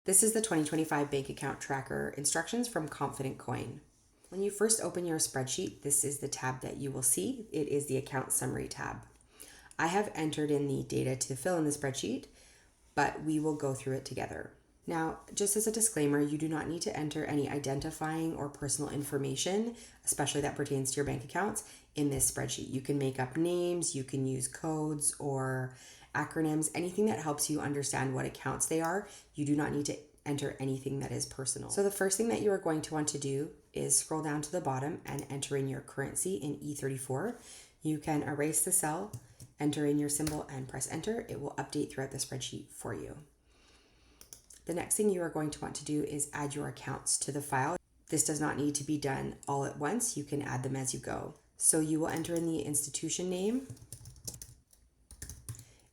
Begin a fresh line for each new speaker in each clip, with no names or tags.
This is the 2025 bank account tracker instructions from Confident Coin. When you first open your spreadsheet, this is the tab that you will see. It is the account summary tab. I have entered in the data to fill in the spreadsheet, but we will go through it together. Now, just as a disclaimer, you do not need to enter any identifying or personal information, especially that pertains to your bank accounts, in this spreadsheet. You can make up names, you can use codes or acronyms, anything that helps you understand what accounts they are. You do not need to enter anything that is personal. So the first thing that you are going to want to do is scroll down to the bottom and enter in your currency in E34. You can erase the cell, enter in your symbol and press enter. It will update throughout the spreadsheet for you. The next thing you are going to want to do is add your accounts to the file. This does not need to be done all at once. You can add them as you go. So you will enter in the institution name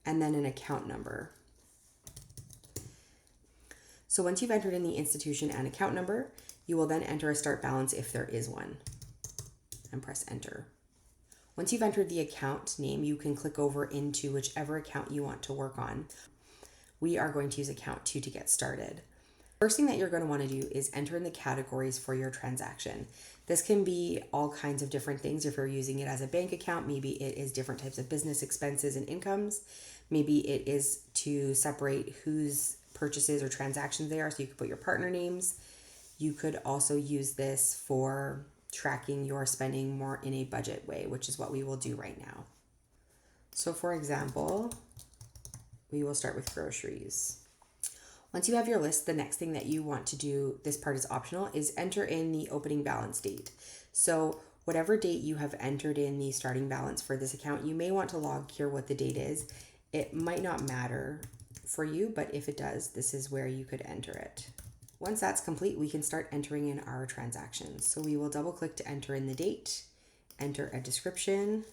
and then an account number. So once you've entered in the institution and account number, you will then enter a start balance if there is one and press enter. Once you've entered the account name, you can click over into whichever account you want to work on. We are going to use account 2 to get started. First thing that you're going to want to do is enter in the categories for your transaction. This can be all kinds of different things. If you're using it as a bank account, maybe it is different types of business expenses and incomes. Maybe it is to separate whose purchases or transactions they are, so you could put your partner names. You could also use this for tracking your spending more in a budget way, which is what we will do right now. So for example, we will start with groceries. Once you have your list, the next thing that you want to do, this part is optional, is enter in the opening balance date. So whatever date you have entered in the starting balance for this account, you may want to log here what the date is. It might not matter for you, but if it does, this is where you could enter it. Once that's complete, we can start entering in our transactions. So we will double click to enter in the date, enter a description,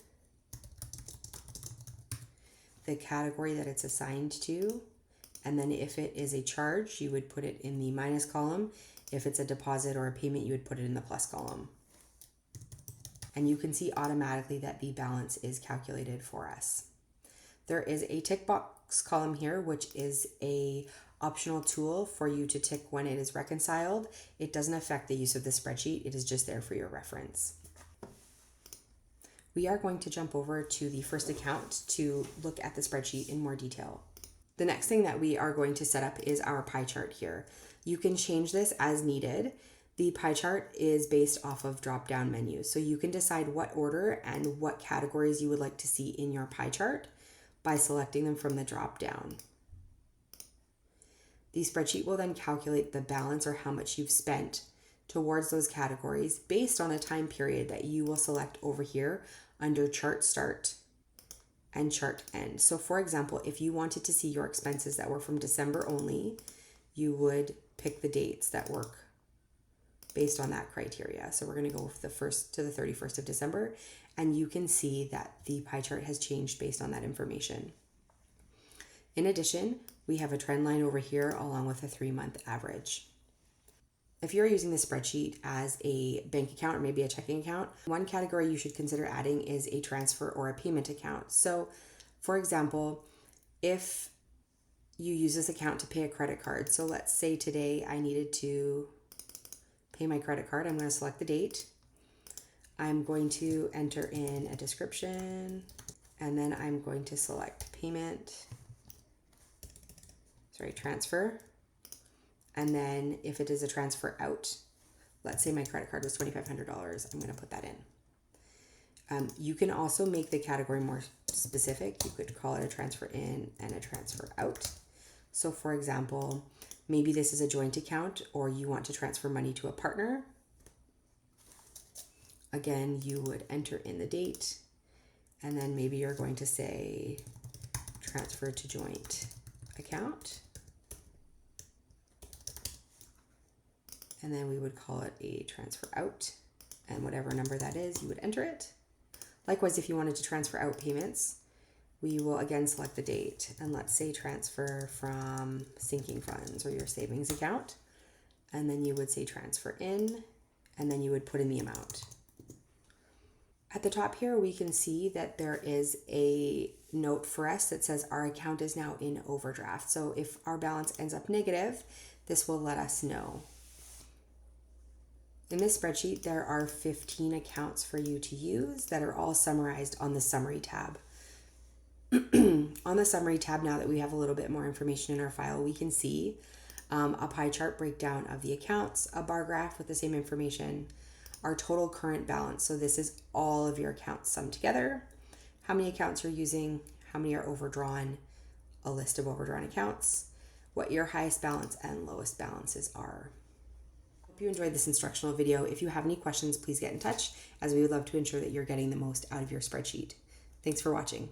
the category that it's assigned to, and then if it is a charge, you would put it in the minus column. If it's a deposit or a payment, you would put it in the plus column. And you can see automatically that the balance is calculated for us. There is a tick box column here, which is a optional tool for you to tick when it is reconciled. It doesn't affect the use of the spreadsheet. It is just there for your reference. We are going to jump over to the first account to look at the spreadsheet in more detail. The next thing that we are going to set up is our pie chart here. You can change this as needed. The pie chart is based off of drop-down menus, so you can decide what order and what categories you would like to see in your pie chart by selecting them from the drop-down. The spreadsheet will then calculate the balance or how much you've spent towards those categories based on a time period that you will select over here under chart start and chart end. So for example, if you wanted to see your expenses that were from December only, you would pick the dates that work based on that criteria. So we're going to go with the 1st to the 31st of December, and you can see that the pie chart has changed based on that information. In addition, we have a trend line over here along with a 3-month average. If you're using the spreadsheet as a bank account or maybe a checking account, one category you should consider adding is a transfer or a payment account. So for example, if you use this account to pay a credit card, so let's say today I needed to pay my credit card, I'm going to select the date. I'm going to enter in a description, and then I'm going to select transfer. And then if it is a transfer out, let's say my credit card was $2,500, I'm going to put that in. You can also make the category more specific. You could call it a transfer in and a transfer out. So for example, maybe this is a joint account or you want to transfer money to a partner. Again, you would enter in the date, and then maybe you're going to say transfer to joint account. And then we would call it a transfer out, and whatever number that is, you would enter it. Likewise, if you wanted to transfer out payments, we will again select the date, and let's say transfer from sinking funds or your savings account, and then you would say transfer in, and then you would put in the amount. At the top here, we can see that there is a note for us that says our account is now in overdraft. So if our balance ends up negative, this will let us know. In this spreadsheet, there are 15 accounts for you to use that are all summarized on the Summary tab. On the Summary tab, now that we have a little bit more information in our file, we can see a pie chart breakdown of the accounts, a bar graph with the same information, our total current balance. So this is all of your accounts summed together, how many accounts you're using, how many are overdrawn, a list of overdrawn accounts, what your highest balance and lowest balances are. Hope you enjoyed this instructional video. If you have any questions, please get in touch, as we would love to ensure that you're getting the most out of your spreadsheet. Thanks for watching.